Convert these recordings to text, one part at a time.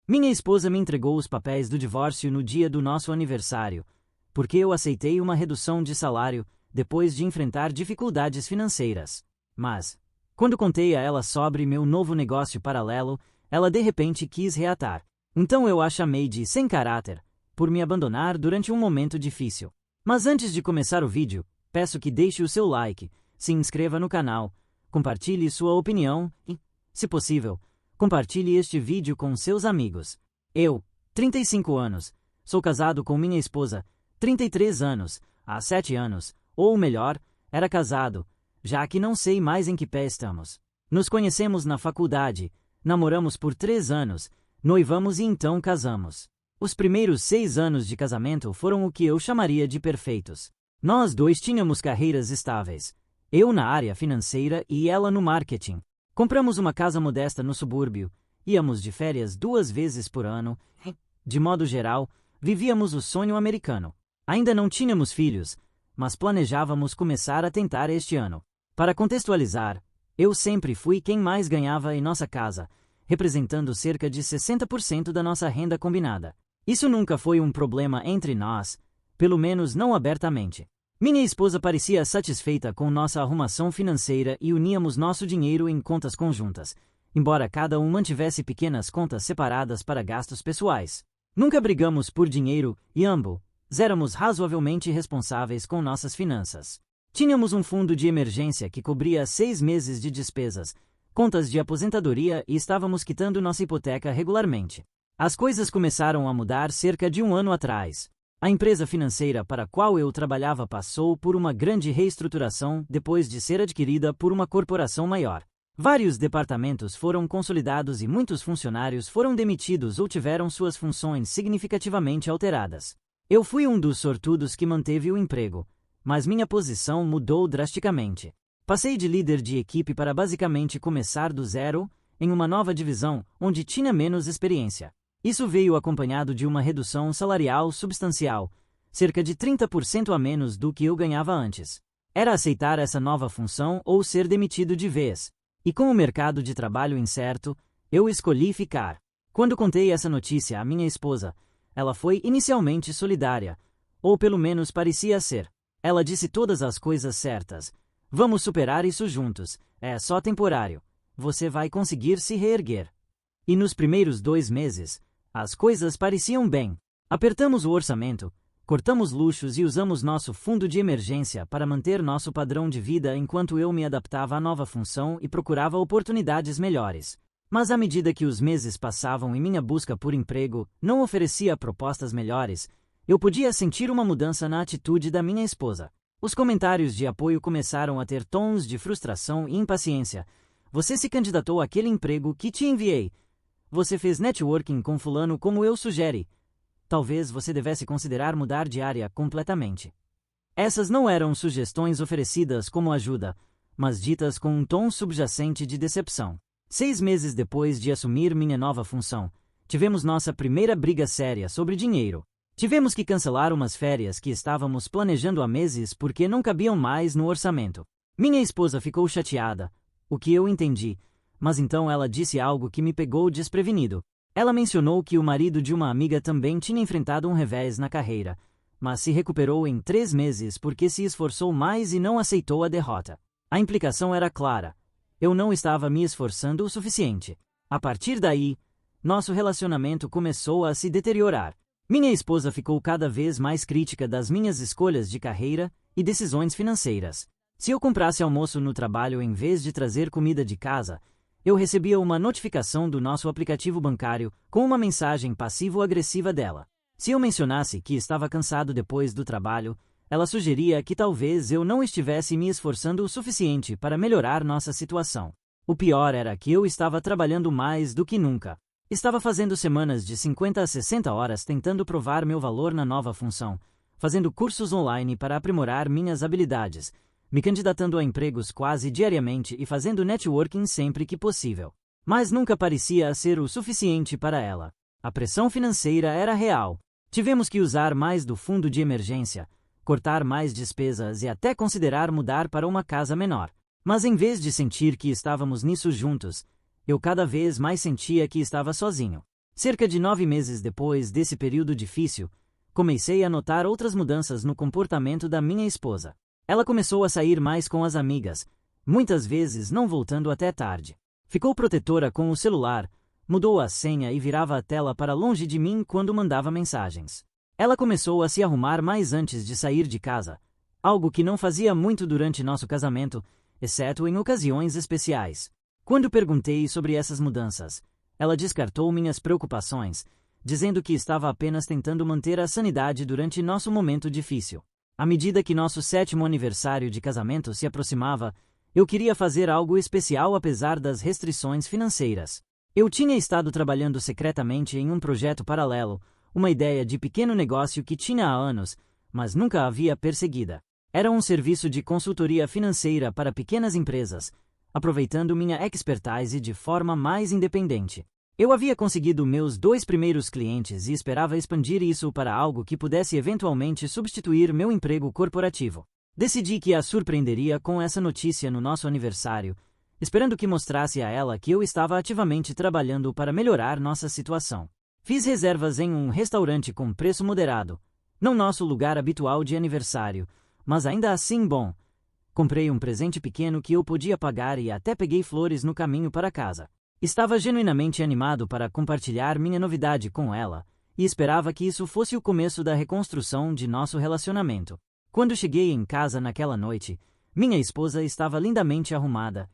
Minha esposa me entregou os papéis do divórcio no dia do nosso aniversário, porque eu aceitei uma redução de salário depois de enfrentar dificuldades financeiras. Mas, quando contei a ela sobre meu novo negócio paralelo, ela de repente quis reatar. Então eu a chamei de sem caráter, por me abandonar durante um momento difícil. Mas antes de começar o vídeo, peço que deixe o seu like, se inscreva no canal, compartilhe sua opinião e, se possível, compartilhe este vídeo com seus amigos. Eu, 35 anos, sou casado com minha esposa, 33 anos, há 7 anos, ou melhor, era casado, já que não sei mais em que pé estamos. Nos conhecemos na faculdade, namoramos por 3 anos, noivamos e então casamos. Os primeiros 6 anos de casamento foram o que eu chamaria de perfeitos. Nós dois tínhamos carreiras estáveis, eu na área financeira e ela no marketing. Compramos uma casa modesta no subúrbio, íamos de férias 2 vezes por ano. De modo geral, vivíamos o sonho americano. Ainda não tínhamos filhos, mas planejávamos começar a tentar este ano. Para contextualizar, eu sempre fui quem mais ganhava em nossa casa, representando cerca de 60% da nossa renda combinada. Isso nunca foi um problema entre nós, pelo menos não abertamente. Minha esposa parecia satisfeita com nossa arrumação financeira e uníamos nosso dinheiro em contas conjuntas, embora cada um mantivesse pequenas contas separadas para gastos pessoais. Nunca brigamos por dinheiro e ambos éramos razoavelmente responsáveis com nossas finanças. Tínhamos um fundo de emergência que cobria 6 meses de despesas, contas de aposentadoria e estávamos quitando nossa hipoteca regularmente. As coisas começaram a mudar cerca de um ano atrás. A empresa financeira para a qual eu trabalhava passou por uma grande reestruturação depois de ser adquirida por uma corporação maior. Vários departamentos foram consolidados e muitos funcionários foram demitidos ou tiveram suas funções significativamente alteradas. Eu fui um dos sortudos que manteve o emprego, mas minha posição mudou drasticamente. Passei de líder de equipe para basicamente começar do zero, em uma nova divisão onde tinha menos experiência. Isso veio acompanhado de uma redução salarial substancial, cerca de 30% a menos do que eu ganhava antes. Era aceitar essa nova função ou ser demitido de vez. E com o mercado de trabalho incerto, eu escolhi ficar. Quando contei essa notícia à minha esposa, ela foi inicialmente solidária, ou pelo menos parecia ser. Ela disse todas as coisas certas. Vamos superar isso juntos, é só temporário. Você vai conseguir se reerguer. E nos primeiros 2 meses, as coisas pareciam bem. Apertamos o orçamento, cortamos luxos e usamos nosso fundo de emergência para manter nosso padrão de vida enquanto eu me adaptava à nova função e procurava oportunidades melhores. Mas à medida que os meses passavam e minha busca por emprego não oferecia propostas melhores, eu podia sentir uma mudança na atitude da minha esposa. Os comentários de apoio começaram a ter tons de frustração e impaciência. Você se candidatou àquele emprego que te enviei. Você fez networking com fulano como eu sugeri. Talvez você devesse considerar mudar de área completamente. Essas não eram sugestões oferecidas como ajuda, mas ditas com um tom subjacente de decepção. 6 meses depois de assumir minha nova função, tivemos nossa primeira briga séria sobre dinheiro. Tivemos que cancelar umas férias que estávamos planejando há meses porque não cabiam mais no orçamento. Minha esposa ficou chateada, o que eu entendi, mas então ela disse algo que me pegou desprevenido. Ela mencionou que o marido de uma amiga também tinha enfrentado um revés na carreira, mas se recuperou em 3 meses porque se esforçou mais e não aceitou a derrota. A implicação era clara. Eu não estava me esforçando o suficiente. A partir daí, nosso relacionamento começou a se deteriorar. Minha esposa ficou cada vez mais crítica das minhas escolhas de carreira e decisões financeiras. Se eu comprasse almoço no trabalho em vez de trazer comida de casa, eu recebia uma notificação do nosso aplicativo bancário com uma mensagem passivo-agressiva dela. Se eu mencionasse que estava cansado depois do trabalho, ela sugeria que talvez eu não estivesse me esforçando o suficiente para melhorar nossa situação. O pior era que eu estava trabalhando mais do que nunca. Estava fazendo semanas de 50 a 60 horas tentando provar meu valor na nova função, fazendo cursos online para aprimorar minhas habilidades, me candidatando a empregos quase diariamente e fazendo networking sempre que possível. Mas nunca parecia ser o suficiente para ela. A pressão financeira era real. Tivemos que usar mais do fundo de emergência, cortar mais despesas e até considerar mudar para uma casa menor. Mas em vez de sentir que estávamos nisso juntos, eu cada vez mais sentia que estava sozinho. Cerca de 9 meses depois desse período difícil, comecei a notar outras mudanças no comportamento da minha esposa. Ela começou a sair mais com as amigas, muitas vezes não voltando até tarde. Ficou protetora com o celular, mudou a senha e virava a tela para longe de mim quando mandava mensagens. Ela começou a se arrumar mais antes de sair de casa, algo que não fazia muito durante nosso casamento, exceto em ocasiões especiais. Quando perguntei sobre essas mudanças, ela descartou minhas preocupações, dizendo que estava apenas tentando manter a sanidade durante nosso momento difícil. À medida que nosso 7º aniversário de casamento se aproximava, eu queria fazer algo especial apesar das restrições financeiras. Eu tinha estado trabalhando secretamente em um projeto paralelo, uma ideia de pequeno negócio que tinha há anos, mas nunca havia perseguida. Era um serviço de consultoria financeira para pequenas empresas, aproveitando minha expertise de forma mais independente. Eu havia conseguido meus 2 primeiros clientes e esperava expandir isso para algo que pudesse eventualmente substituir meu emprego corporativo. Decidi que a surpreenderia com essa notícia no nosso aniversário, esperando que mostrasse a ela que eu estava ativamente trabalhando para melhorar nossa situação. Fiz reservas em um restaurante com preço moderado, não nosso lugar habitual de aniversário, mas ainda assim bom. Comprei um presente pequeno que eu podia pagar e até peguei flores no caminho para casa. Estava genuinamente animado para compartilhar minha novidade com ela, e esperava que isso fosse o começo da reconstrução de nosso relacionamento. Quando cheguei em casa naquela noite, minha esposa estava lindamente arrumada.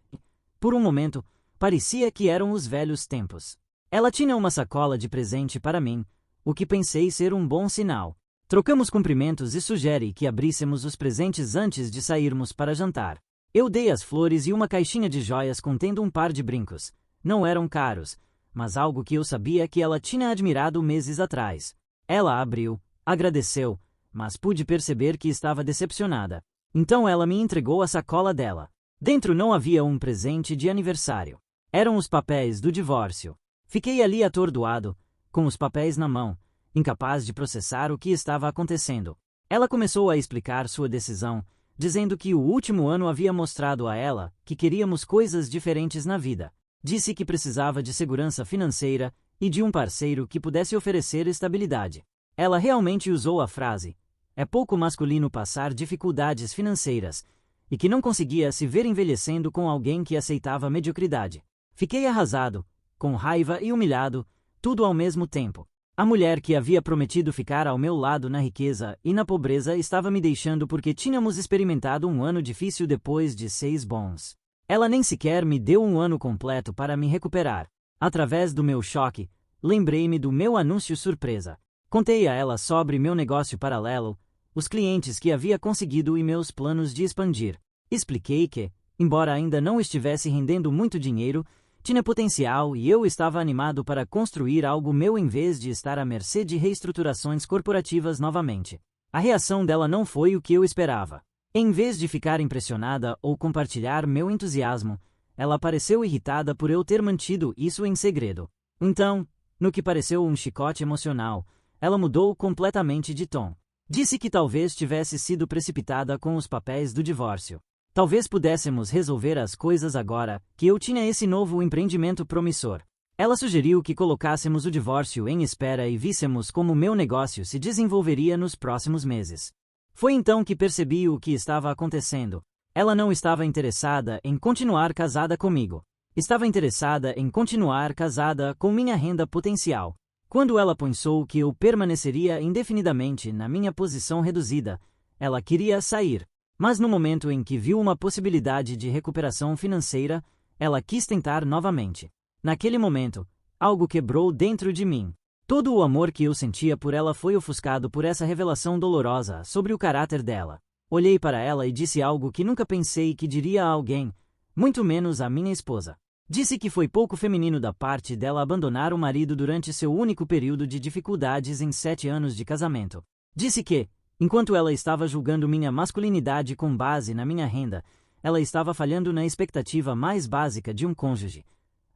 Por um momento, parecia que eram os velhos tempos. Ela tinha uma sacola de presente para mim, o que pensei ser um bom sinal. Trocamos cumprimentos e sugere que abríssemos os presentes antes de sairmos para jantar. Eu dei as flores e uma caixinha de joias contendo um par de brincos. Não eram caros, mas algo que eu sabia que ela tinha admirado meses atrás. Ela abriu, agradeceu, mas pude perceber que estava decepcionada. Então ela me entregou a sacola dela. Dentro não havia um presente de aniversário. Eram os papéis do divórcio. Fiquei ali atordoado, com os papéis na mão, incapaz de processar o que estava acontecendo. Ela começou a explicar sua decisão, dizendo que o último ano havia mostrado a ela que queríamos coisas diferentes na vida. Disse que precisava de segurança financeira e de um parceiro que pudesse oferecer estabilidade. Ela realmente usou a frase: "É pouco masculino passar dificuldades financeiras", e que não conseguia se ver envelhecendo com alguém que aceitava mediocridade. Fiquei arrasado, com raiva e humilhado, tudo ao mesmo tempo. A mulher que havia prometido ficar ao meu lado na riqueza e na pobreza estava me deixando porque tínhamos experimentado um ano difícil depois de 6 bons. Ela nem sequer me deu um ano completo para me recuperar. Através do meu choque, lembrei-me do meu anúncio surpresa. Contei a ela sobre meu negócio paralelo, os clientes que havia conseguido e meus planos de expandir. Expliquei que, embora ainda não estivesse rendendo muito dinheiro, tinha potencial e eu estava animado para construir algo meu em vez de estar à mercê de reestruturações corporativas novamente. A reação dela não foi o que eu esperava. Em vez de ficar impressionada ou compartilhar meu entusiasmo, ela pareceu irritada por eu ter mantido isso em segredo. Então, no que pareceu um chicote emocional, ela mudou completamente de tom. Disse que talvez tivesse sido precipitada com os papéis do divórcio. Talvez pudéssemos resolver as coisas agora, que eu tinha esse novo empreendimento promissor. Ela sugeriu que colocássemos o divórcio em espera e víssemos como meu negócio se desenvolveria nos próximos meses. Foi então que percebi o que estava acontecendo. Ela não estava interessada em continuar casada comigo. Estava interessada em continuar casada com minha renda potencial. Quando ela pensou que eu permaneceria indefinidamente na minha posição reduzida, ela queria sair. Mas no momento em que viu uma possibilidade de recuperação financeira, ela quis tentar novamente. Naquele momento, algo quebrou dentro de mim. Todo o amor que eu sentia por ela foi ofuscado por essa revelação dolorosa sobre o caráter dela. Olhei para ela e disse algo que nunca pensei que diria a alguém, muito menos a minha esposa. Disse que foi pouco feminino da parte dela abandonar o marido durante seu único período de dificuldades em 7 anos de casamento. Disse que, enquanto ela estava julgando minha masculinidade com base na minha renda, ela estava falhando na expectativa mais básica de um cônjuge: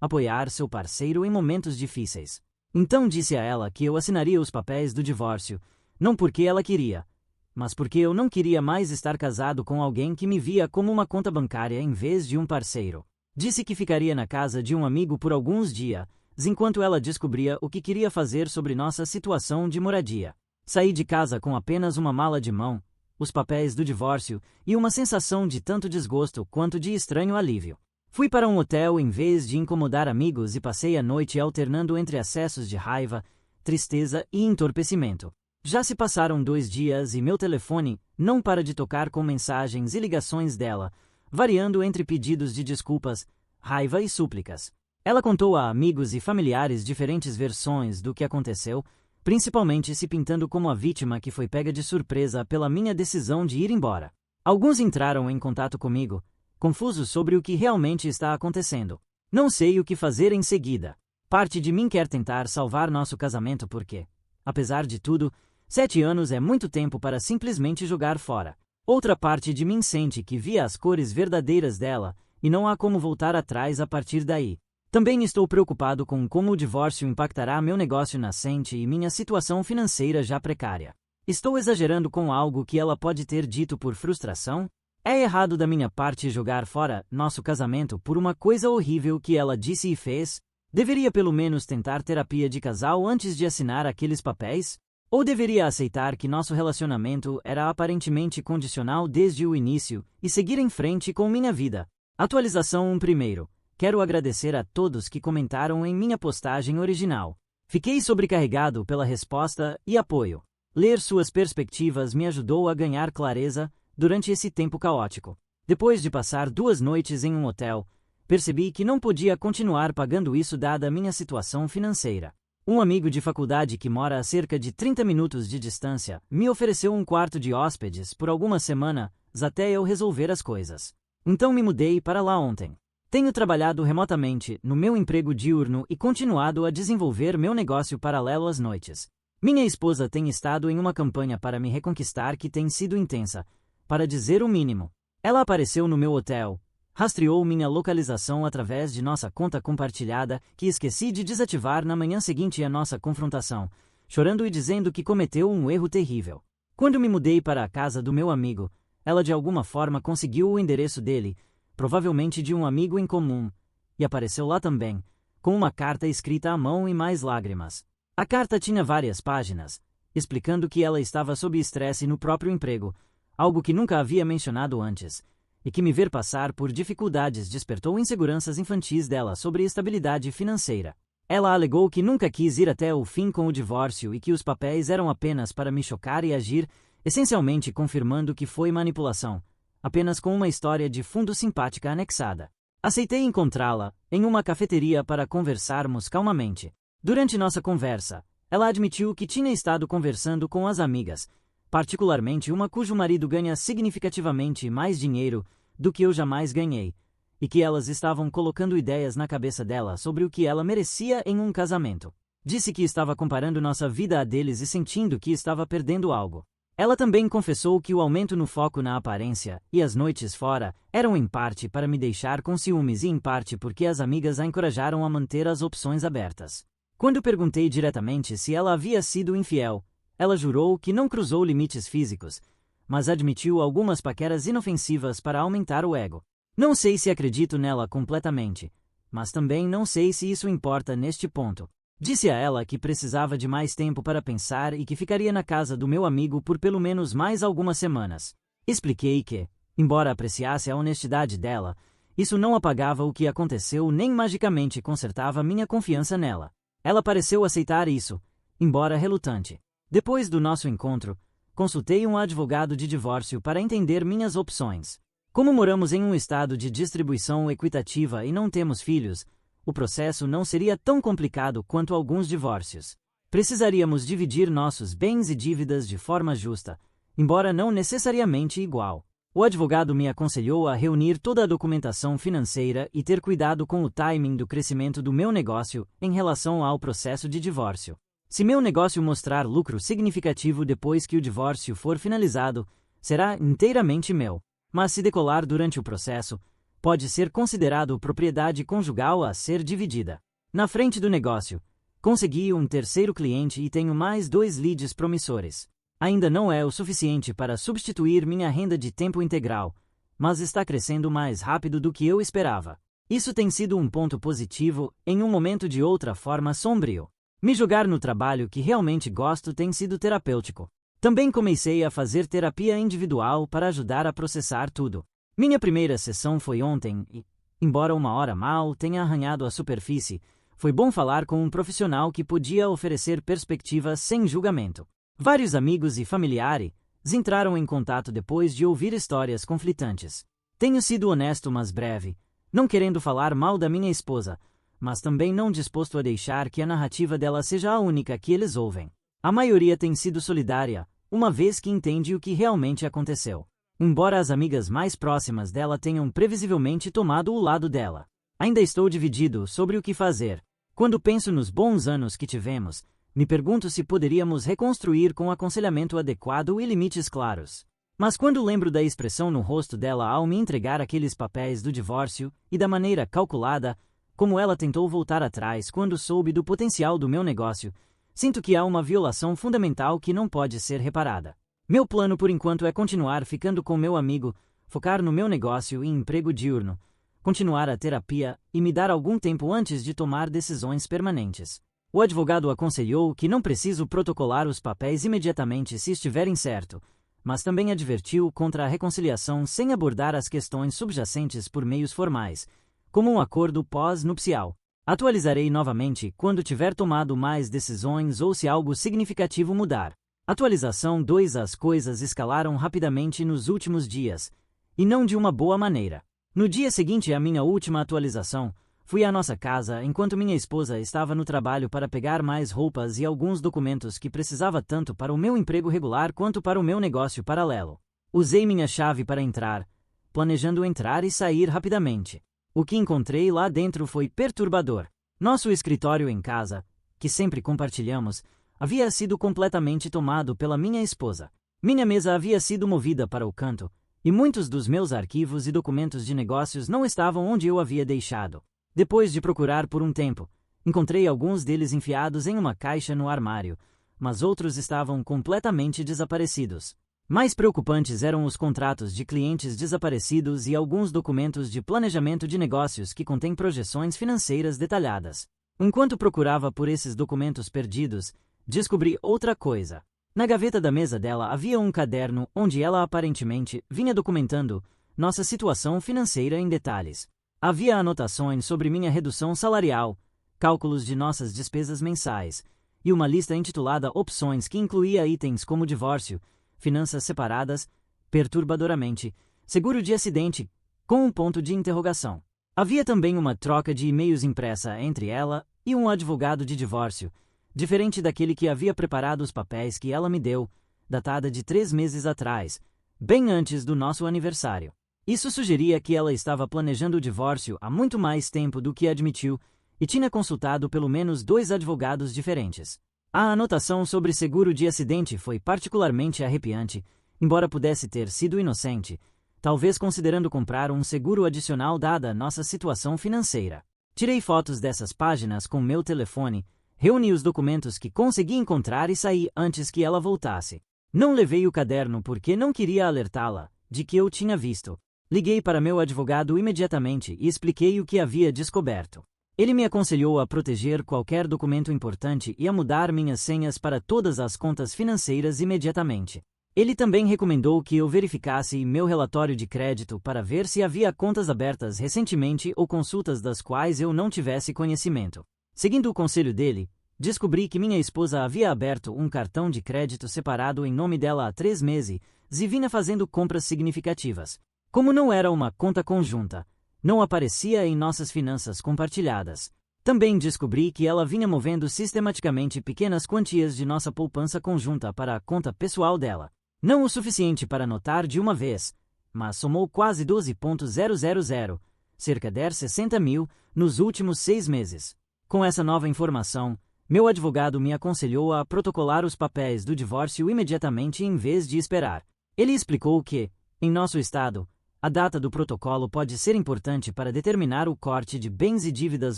apoiar seu parceiro em momentos difíceis. Então disse a ela que eu assinaria os papéis do divórcio, não porque ela queria, mas porque eu não queria mais estar casado com alguém que me via como uma conta bancária em vez de um parceiro. Disse que ficaria na casa de um amigo por alguns dias, enquanto ela descobria o que queria fazer sobre nossa situação de moradia. Saí de casa com apenas uma mala de mão, os papéis do divórcio e uma sensação de tanto desgosto quanto de estranho alívio. Fui para um hotel em vez de incomodar amigos e passei a noite alternando entre acessos de raiva, tristeza e entorpecimento. Já se passaram 2 dias e meu telefone não para de tocar com mensagens e ligações dela, variando entre pedidos de desculpas, raiva e súplicas. Ela contou a amigos e familiares diferentes versões do que aconteceu, principalmente se pintando como a vítima que foi pega de surpresa pela minha decisão de ir embora. Alguns entraram em contato comigo, confusos sobre o que realmente está acontecendo. Não sei o que fazer em seguida. Parte de mim quer tentar salvar nosso casamento porque, apesar de tudo, 7 anos é muito tempo para simplesmente jogar fora. Outra parte de mim sente que via as cores verdadeiras dela e não há como voltar atrás a partir daí. Também estou preocupado com como o divórcio impactará meu negócio nascente e minha situação financeira já precária. Estou exagerando com algo que ela pode ter dito por frustração? É errado da minha parte jogar fora nosso casamento por uma coisa horrível que ela disse e fez? Deveria pelo menos tentar terapia de casal antes de assinar aqueles papéis? Ou deveria aceitar que nosso relacionamento era aparentemente condicional desde o início e seguir em frente com minha vida? Atualização 1. Primeiro, quero agradecer a todos que comentaram em minha postagem original. Fiquei sobrecarregado pela resposta e apoio. Ler suas perspectivas me ajudou a ganhar clareza durante esse tempo caótico. Depois de passar 2 noites em um hotel, percebi que não podia continuar pagando isso dada a minha situação financeira. Um amigo de faculdade que mora a cerca de 30 minutos de distância me ofereceu um quarto de hóspedes por algumas semanas até eu resolver as coisas. Então me mudei para lá ontem. Tenho trabalhado remotamente no meu emprego diurno e continuado a desenvolver meu negócio paralelo às noites. Minha esposa tem estado em uma campanha para me reconquistar que tem sido intensa, para dizer o mínimo. Ela apareceu no meu hotel, rastreou minha localização através de nossa conta compartilhada, que esqueci de desativar na manhã seguinte à nossa confrontação, chorando e dizendo que cometeu um erro terrível. Quando me mudei para a casa do meu amigo, ela de alguma forma conseguiu o endereço dele, provavelmente de um amigo em comum, e apareceu lá também, com uma carta escrita à mão e mais lágrimas. A carta tinha várias páginas, explicando que ela estava sob estresse no próprio emprego, algo que nunca havia mencionado antes, e que me ver passar por dificuldades despertou inseguranças infantis dela sobre estabilidade financeira. Ela alegou que nunca quis ir até o fim com o divórcio e que os papéis eram apenas para me chocar e agir, essencialmente confirmando que foi manipulação, apenas com uma história de fundo simpática anexada. Aceitei encontrá-la em uma cafeteria para conversarmos calmamente. Durante nossa conversa, ela admitiu que tinha estado conversando com as amigas, particularmente uma cujo marido ganha significativamente mais dinheiro do que eu jamais ganhei, e que elas estavam colocando ideias na cabeça dela sobre o que ela merecia em um casamento. Disse que estava comparando nossa vida à deles e sentindo que estava perdendo algo. Ela também confessou que o aumento no foco na aparência e as noites fora eram em parte para me deixar com ciúmes e em parte porque as amigas a encorajaram a manter as opções abertas. Quando perguntei diretamente se ela havia sido infiel, ela jurou que não cruzou limites físicos, mas admitiu algumas paqueras inofensivas para aumentar o ego. Não sei se acredito nela completamente, mas também não sei se isso importa neste ponto. Disse a ela que precisava de mais tempo para pensar e que ficaria na casa do meu amigo por pelo menos mais algumas semanas. Expliquei que, embora apreciasse a honestidade dela, isso não apagava o que aconteceu nem magicamente consertava minha confiança nela. Ela pareceu aceitar isso, embora relutante. Depois do nosso encontro, consultei um advogado de divórcio para entender minhas opções. Como moramos em um estado de distribuição equitativa e não temos filhos, o processo não seria tão complicado quanto alguns divórcios. Precisaríamos dividir nossos bens e dívidas de forma justa, embora não necessariamente igual. O advogado me aconselhou a reunir toda a documentação financeira e ter cuidado com o timing do crescimento do meu negócio em relação ao processo de divórcio. Se meu negócio mostrar lucro significativo depois que o divórcio for finalizado, será inteiramente meu. Mas se decolar durante o processo, pode ser considerado propriedade conjugal a ser dividida. Na frente do negócio, consegui um terceiro cliente e tenho mais 2 leads promissores. Ainda não é o suficiente para substituir minha renda de tempo integral, mas está crescendo mais rápido do que eu esperava. Isso tem sido um ponto positivo em um momento de outra forma sombrio. Me jogar no trabalho que realmente gosto tem sido terapêutico. Também comecei a fazer terapia individual para ajudar a processar tudo. Minha primeira sessão foi ontem e, embora uma hora mal tenha arranhado a superfície, foi bom falar com um profissional que podia oferecer perspectivas sem julgamento. Vários amigos e familiares entraram em contato depois de ouvir histórias conflitantes. Tenho sido honesto, mas breve, não querendo falar mal da minha esposa, mas também não disposto a deixar que a narrativa dela seja a única que eles ouvem. A maioria tem sido solidária, uma vez que entende o que realmente aconteceu. Embora as amigas mais próximas dela tenham previsivelmente tomado o lado dela, ainda estou dividido sobre o que fazer. Quando penso nos bons anos que tivemos, me pergunto se poderíamos reconstruir com aconselhamento adequado e limites claros. Mas quando lembro da expressão no rosto dela ao me entregar aqueles papéis do divórcio e da maneira calculada como ela tentou voltar atrás quando soube do potencial do meu negócio, sinto que há uma violação fundamental que não pode ser reparada. Meu plano por enquanto é continuar ficando com meu amigo, focar no meu negócio e emprego diurno, continuar a terapia e me dar algum tempo antes de tomar decisões permanentes. O advogado aconselhou que não preciso protocolar os papéis imediatamente se estiverem certo, mas também advertiu contra a reconciliação sem abordar as questões subjacentes por meios formais, como um acordo pós-nupcial. Atualizarei novamente quando tiver tomado mais decisões ou se algo significativo mudar. Atualização 2: As coisas escalaram rapidamente nos últimos dias, e não de uma boa maneira. No dia seguinte à minha última atualização, fui à nossa casa enquanto minha esposa estava no trabalho para pegar mais roupas e alguns documentos que precisava tanto para o meu emprego regular quanto para o meu negócio paralelo. Usei minha chave para entrar, planejando entrar e sair rapidamente. O que encontrei lá dentro foi perturbador. Nosso escritório em casa, que sempre compartilhamos, havia sido completamente tomado pela minha esposa. Minha mesa havia sido movida para o canto, e muitos dos meus arquivos e documentos de negócios não estavam onde eu havia deixado. Depois de procurar por um tempo, encontrei alguns deles enfiados em uma caixa no armário, mas outros estavam completamente desaparecidos. Mais preocupantes eram os contratos de clientes desaparecidos e alguns documentos de planejamento de negócios que contêm projeções financeiras detalhadas. Enquanto procurava por esses documentos perdidos, descobri outra coisa. Na gaveta da mesa dela havia um caderno onde ela aparentemente vinha documentando nossa situação financeira em detalhes. Havia anotações sobre minha redução salarial, cálculos de nossas despesas mensais, e uma lista intitulada Opções que incluía itens como divórcio, finanças separadas, perturbadoramente, seguro de acidente, com um ponto de interrogação. Havia também uma troca de e-mails impressa entre ela e um advogado de divórcio, diferente daquele que havia preparado os papéis que ela me deu, datada de 3 meses atrás, bem antes do nosso aniversário. Isso sugeria que ela estava planejando o divórcio há muito mais tempo do que admitiu e tinha consultado pelo menos 2 advogados diferentes. A anotação sobre seguro de acidente foi particularmente arrepiante, embora pudesse ter sido inocente, talvez considerando comprar um seguro adicional dada nossa situação financeira. Tirei fotos dessas páginas com meu telefone, reuni os documentos que consegui encontrar e saí antes que ela voltasse. Não levei o caderno porque não queria alertá-la de que eu tinha visto. Liguei para meu advogado imediatamente e expliquei o que havia descoberto. Ele me aconselhou a proteger qualquer documento importante e a mudar minhas senhas para todas as contas financeiras imediatamente. Ele também recomendou que eu verificasse meu relatório de crédito para ver se havia contas abertas recentemente ou consultas das quais eu não tivesse conhecimento. Seguindo o conselho dele, descobri que minha esposa havia aberto um cartão de crédito separado em nome dela há 3 meses e vinha fazendo compras significativas. Como não era uma conta conjunta, não aparecia em nossas finanças compartilhadas. Também descobri que ela vinha movendo sistematicamente pequenas quantias de nossa poupança conjunta para a conta pessoal dela. Não o suficiente para notar de uma vez, mas somou quase 12.000, cerca de 60 mil, nos últimos 6 meses. Com essa nova informação, meu advogado me aconselhou a protocolar os papéis do divórcio imediatamente em vez de esperar. Ele explicou que, em nosso estado, a data do protocolo pode ser importante para determinar o corte de bens e dívidas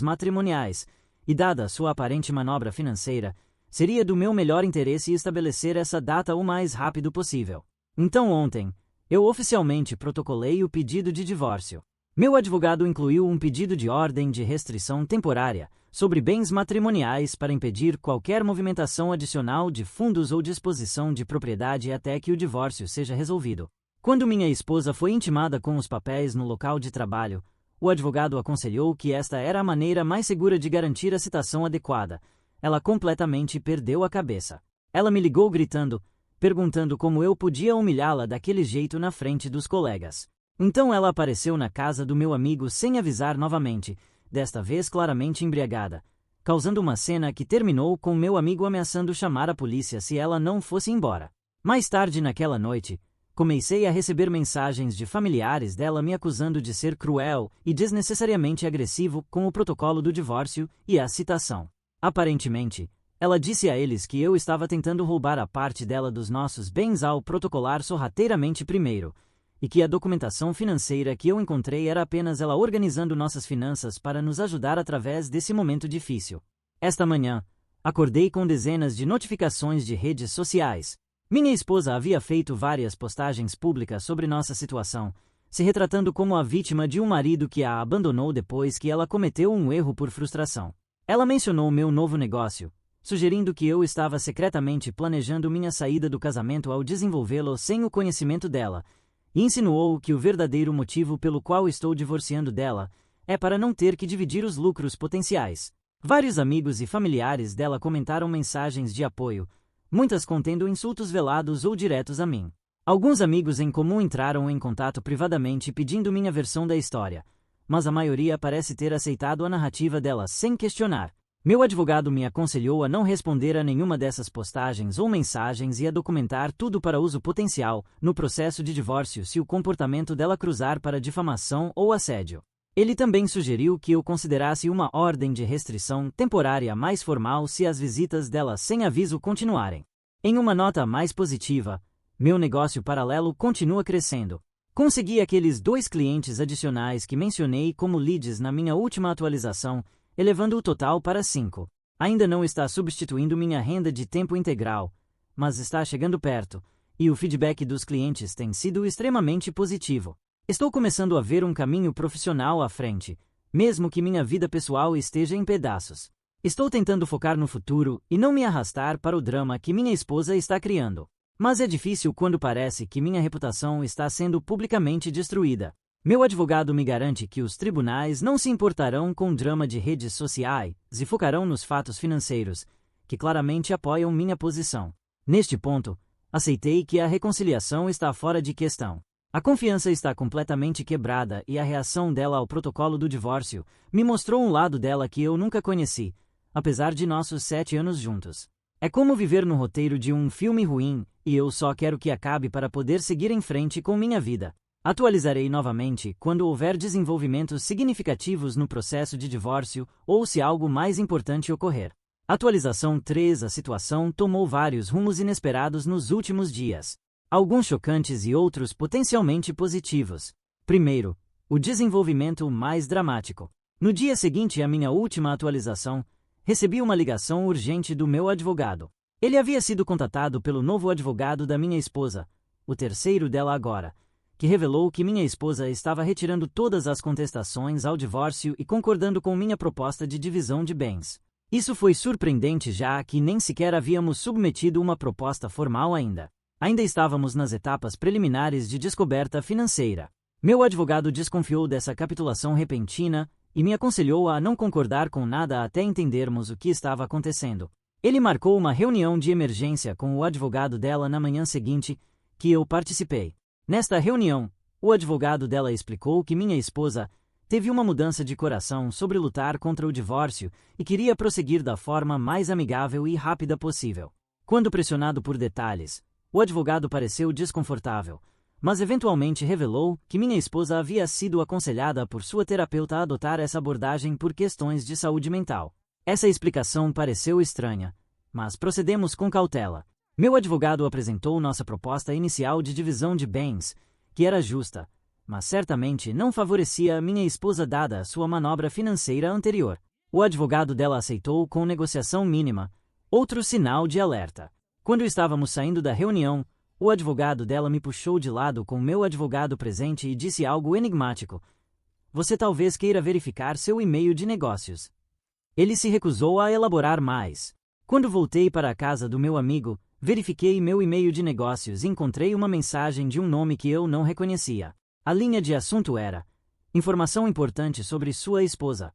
matrimoniais, e dada sua aparente manobra financeira, seria do meu melhor interesse estabelecer essa data o mais rápido possível. Então ontem, eu oficialmente protocolei o pedido de divórcio. Meu advogado incluiu um pedido de ordem de restrição temporária sobre bens matrimoniais para impedir qualquer movimentação adicional de fundos ou disposição de propriedade até que o divórcio seja resolvido. Quando minha esposa foi intimada com os papéis no local de trabalho, o advogado aconselhou que esta era a maneira mais segura de garantir a citação adequada. Ela completamente perdeu a cabeça. Ela me ligou gritando, perguntando como eu podia humilhá-la daquele jeito na frente dos colegas. Então ela apareceu na casa do meu amigo sem avisar novamente, desta vez claramente embriagada, causando uma cena que terminou com meu amigo ameaçando chamar a polícia se ela não fosse embora. Mais tarde naquela noite, comecei a receber mensagens de familiares dela me acusando de ser cruel e desnecessariamente agressivo com o protocolo do divórcio e a citação. Aparentemente, ela disse a eles que eu estava tentando roubar a parte dela dos nossos bens ao protocolar sorrateiramente primeiro, e que a documentação financeira que eu encontrei era apenas ela organizando nossas finanças para nos ajudar através desse momento difícil. Esta manhã, acordei com dezenas de notificações de redes sociais. Minha esposa havia feito várias postagens públicas sobre nossa situação, se retratando como a vítima de um marido que a abandonou depois que ela cometeu um erro por frustração. Ela mencionou meu novo negócio, sugerindo que eu estava secretamente planejando minha saída do casamento ao desenvolvê-lo sem o conhecimento dela, e insinuou que o verdadeiro motivo pelo qual estou divorciando dela é para não ter que dividir os lucros potenciais. Vários amigos e familiares dela comentaram mensagens de apoio, muitas contendo insultos velados ou diretos a mim. Alguns amigos em comum entraram em contato privadamente pedindo minha versão da história, mas a maioria parece ter aceitado a narrativa dela sem questionar. Meu advogado me aconselhou a não responder a nenhuma dessas postagens ou mensagens e a documentar tudo para uso potencial no processo de divórcio se o comportamento dela cruzar para difamação ou assédio. Ele também sugeriu que eu considerasse uma ordem de restrição temporária mais formal se as visitas dela sem aviso continuarem. Em uma nota mais positiva, meu negócio paralelo continua crescendo. Consegui aqueles 2 clientes adicionais que mencionei como leads na minha última atualização, elevando o total para 5. Ainda não está substituindo minha renda de tempo integral, mas está chegando perto, e o feedback dos clientes tem sido extremamente positivo. Estou começando a ver um caminho profissional à frente, mesmo que minha vida pessoal esteja em pedaços. Estou tentando focar no futuro e não me arrastar para o drama que minha esposa está criando. Mas é difícil quando parece que minha reputação está sendo publicamente destruída. Meu advogado me garante que os tribunais não se importarão com o drama de redes sociais e focarão nos fatos financeiros, que claramente apoiam minha posição. Neste ponto, aceitei que a reconciliação está fora de questão. A confiança está completamente quebrada e a reação dela ao protocolo do divórcio me mostrou um lado dela que eu nunca conheci, apesar de nossos 7 anos juntos. É como viver no roteiro de um filme ruim, e eu só quero que acabe para poder seguir em frente com minha vida. Atualizarei novamente quando houver desenvolvimentos significativos no processo de divórcio ou se algo mais importante ocorrer. Atualização 3: a situação tomou vários rumos inesperados nos últimos dias. Alguns chocantes e outros potencialmente positivos. Primeiro, o desenvolvimento mais dramático. No dia seguinte à minha última atualização, recebi uma ligação urgente do meu advogado. Ele havia sido contatado pelo novo advogado da minha esposa, o terceiro dela agora, que revelou que minha esposa estava retirando todas as contestações ao divórcio e concordando com minha proposta de divisão de bens. Isso foi surpreendente já que nem sequer havíamos submetido uma proposta formal ainda. Ainda estávamos nas etapas preliminares de descoberta financeira. Meu advogado desconfiou dessa capitulação repentina e me aconselhou a não concordar com nada até entendermos o que estava acontecendo. Ele marcou uma reunião de emergência com o advogado dela na manhã seguinte, que eu participei. Nesta reunião, o advogado dela explicou que minha esposa teve uma mudança de coração sobre lutar contra o divórcio e queria prosseguir da forma mais amigável e rápida possível. Quando pressionado por detalhes, o advogado pareceu desconfortável, mas eventualmente revelou que minha esposa havia sido aconselhada por sua terapeuta a adotar essa abordagem por questões de saúde mental. Essa explicação pareceu estranha, mas procedemos com cautela. Meu advogado apresentou nossa proposta inicial de divisão de bens, que era justa, mas certamente não favorecia a minha esposa dada a sua manobra financeira anterior. O advogado dela aceitou com negociação mínima, outro sinal de alerta. Quando estávamos saindo da reunião, o advogado dela me puxou de lado com meu advogado presente e disse algo enigmático. você talvez queira verificar seu e-mail de negócios. Ele se recusou a elaborar mais. Quando voltei para a casa do meu amigo, verifiquei meu e-mail de negócios e encontrei uma mensagem de um nome que eu não reconhecia. A linha de assunto era: informação importante sobre sua esposa.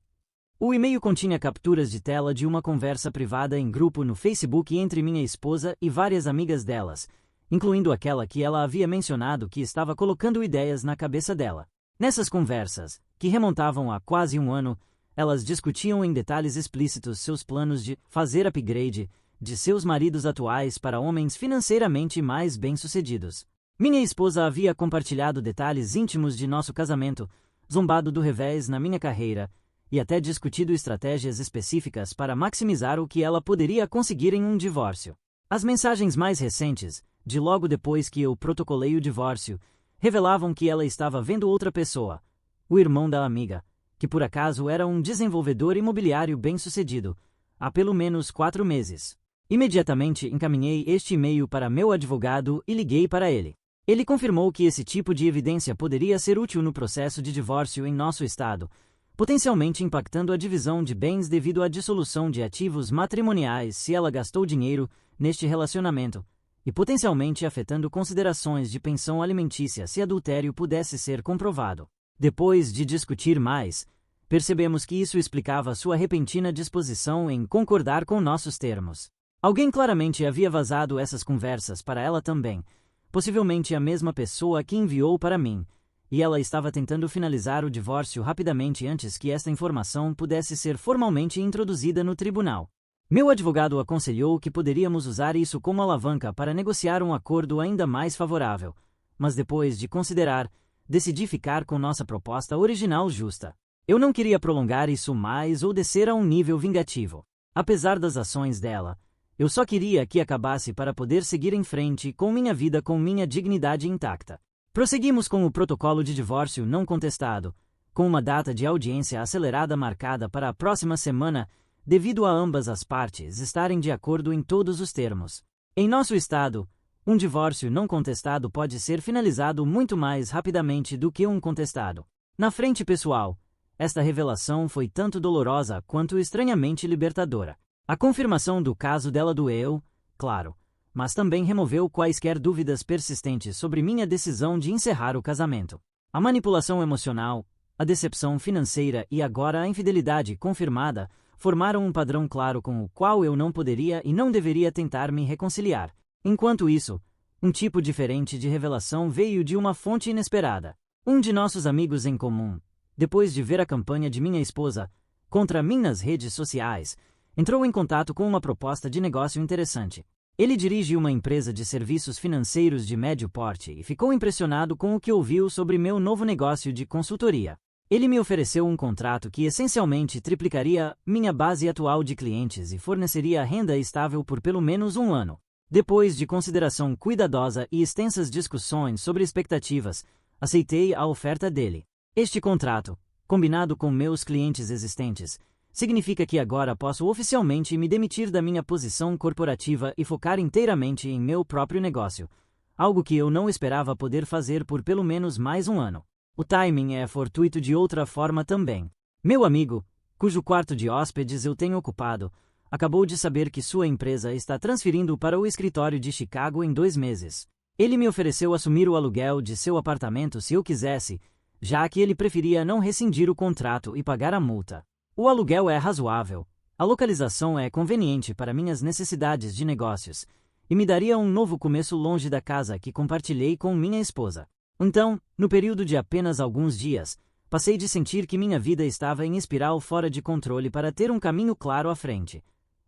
O e-mail continha capturas de tela de uma conversa privada em grupo no Facebook entre minha esposa e várias amigas delas, incluindo aquela que ela havia mencionado que estava colocando ideias na cabeça dela. Nessas conversas, que remontavam a quase um ano, elas discutiam em detalhes explícitos seus planos de fazer upgrade de seus maridos atuais para homens financeiramente mais bem-sucedidos. Minha esposa havia compartilhado detalhes íntimos de nosso casamento, zombado do revés na minha carreira, e até discutido estratégias específicas para maximizar o que ela poderia conseguir em um divórcio. As mensagens mais recentes, de logo depois que eu protocolei o divórcio, revelavam que ela estava vendo outra pessoa, o irmão da amiga, que por acaso era um desenvolvedor imobiliário bem-sucedido, há pelo menos 4 meses. Imediatamente encaminhei este e-mail para meu advogado e liguei para ele. Ele confirmou que esse tipo de evidência poderia ser útil no processo de divórcio em nosso estado, potencialmente impactando a divisão de bens devido à dissolução de ativos matrimoniais se ela gastou dinheiro neste relacionamento, e potencialmente afetando considerações de pensão alimentícia se adultério pudesse ser comprovado. Depois de discutir mais, percebemos que isso explicava sua repentina disposição em concordar com nossos termos. Alguém claramente havia vazado essas conversas para ela também, possivelmente a mesma pessoa que enviou para mim, e ela estava tentando finalizar o divórcio rapidamente antes que esta informação pudesse ser formalmente introduzida no tribunal. Meu advogado aconselhou que poderíamos usar isso como alavanca para negociar um acordo ainda mais favorável, mas depois de considerar, decidi ficar com nossa proposta original justa. Eu não queria prolongar isso mais ou descer a um nível vingativo. Apesar das ações dela, eu só queria que acabasse para poder seguir em frente com minha vida com minha dignidade intacta. Prosseguimos com o protocolo de divórcio não contestado, com uma data de audiência acelerada marcada para a próxima semana, devido a ambas as partes estarem de acordo em todos os termos. Em nosso estado, um divórcio não contestado pode ser finalizado muito mais rapidamente do que um contestado. Na frente pessoal, esta revelação foi tanto dolorosa quanto estranhamente libertadora. A confirmação do caso dela doeu, claro, mas também removeu quaisquer dúvidas persistentes sobre minha decisão de encerrar o casamento. A manipulação emocional, a decepção financeira e agora a infidelidade confirmada formaram um padrão claro com o qual eu não poderia e não deveria tentar me reconciliar. Enquanto isso, um tipo diferente de revelação veio de uma fonte inesperada. Um de nossos amigos em comum, depois de ver a campanha de minha esposa contra mim nas redes sociais, entrou em contato com uma proposta de negócio interessante. Ele dirige uma empresa de serviços financeiros de médio porte e ficou impressionado com o que ouviu sobre meu novo negócio de consultoria. Ele me ofereceu um contrato que essencialmente triplicaria minha base atual de clientes e forneceria renda estável por pelo menos um ano. Depois de consideração cuidadosa e extensas discussões sobre expectativas, aceitei a oferta dele. Este contrato, combinado com meus clientes existentes, significa que agora posso oficialmente me demitir da minha posição corporativa e focar inteiramente em meu próprio negócio, algo que eu não esperava poder fazer por pelo menos mais um ano. O timing é fortuito de outra forma também. Meu amigo, cujo quarto de hóspedes eu tenho ocupado, acabou de saber que sua empresa está transferindo para o escritório de Chicago em 2 meses. Ele me ofereceu assumir o aluguel de seu apartamento se eu quisesse, já que ele preferia não rescindir o contrato e pagar a multa. O aluguel é razoável, a localização é conveniente para minhas necessidades de negócios, e me daria um novo começo longe da casa que compartilhei com minha esposa. Então, no período de apenas alguns dias, passei de sentir que minha vida estava em espiral fora de controle para ter um caminho claro à frente.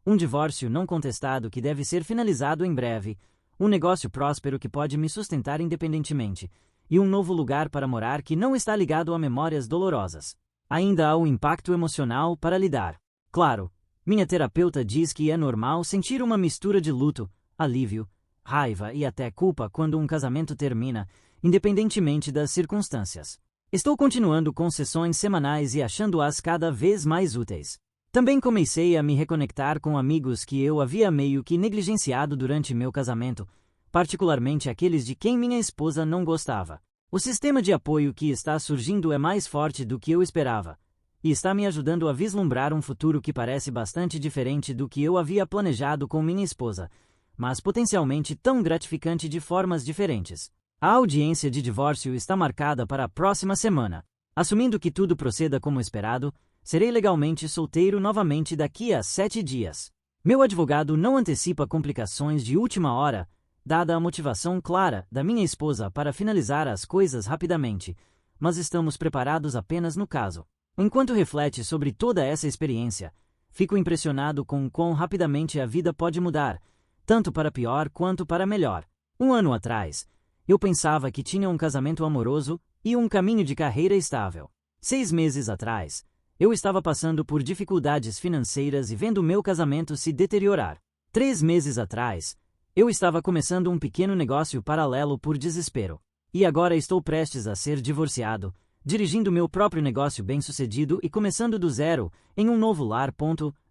Um divórcio não contestado que deve ser finalizado em breve, um negócio próspero que pode me sustentar independentemente, e um novo lugar para morar que não está ligado a memórias dolorosas. Ainda há um impacto emocional para lidar. Claro, minha terapeuta diz que é normal sentir uma mistura de luto, alívio, raiva e até culpa quando um casamento termina, independentemente das circunstâncias. Estou continuando com sessões semanais e achando-as cada vez mais úteis. Também comecei a me reconectar com amigos que eu havia meio que negligenciado durante meu casamento, particularmente aqueles de quem minha esposa não gostava. O sistema de apoio que está surgindo é mais forte do que eu esperava, e está me ajudando a vislumbrar um futuro que parece bastante diferente do que eu havia planejado com minha esposa, mas potencialmente tão gratificante de formas diferentes. A audiência de divórcio está marcada para a próxima semana. Assumindo que tudo proceda como esperado, serei legalmente solteiro novamente daqui a 7 dias. Meu advogado não antecipa complicações de última hora, dada a motivação clara da minha esposa para finalizar as coisas rapidamente, mas estamos preparados apenas no caso. Enquanto reflete sobre toda essa experiência, fico impressionado com quão rapidamente a vida pode mudar, tanto para pior quanto para melhor. 1 ano atrás, eu pensava que tinha um casamento amoroso e um caminho de carreira estável. 6 meses atrás, eu estava passando por dificuldades financeiras e vendo meu casamento se deteriorar. 3 meses atrás, eu estava começando um pequeno negócio paralelo por desespero. E agora estou prestes a ser divorciado, dirigindo meu próprio negócio bem-sucedido e começando do zero, em um novo lar.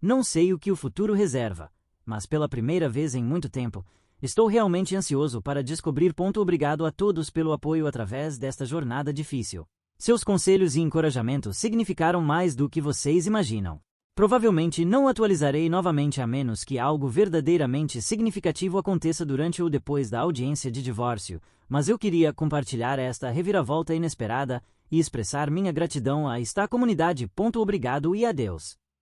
Não sei o que o futuro reserva, mas pela primeira vez em muito tempo, estou realmente ansioso para descobrir. Obrigado a todos pelo apoio através desta jornada difícil. Seus conselhos e encorajamentos significaram mais do que vocês imaginam. Provavelmente não atualizarei novamente a menos que algo verdadeiramente significativo aconteça durante ou depois da audiência de divórcio, mas eu queria compartilhar esta reviravolta inesperada e expressar minha gratidão a esta comunidade. Obrigado e adeus.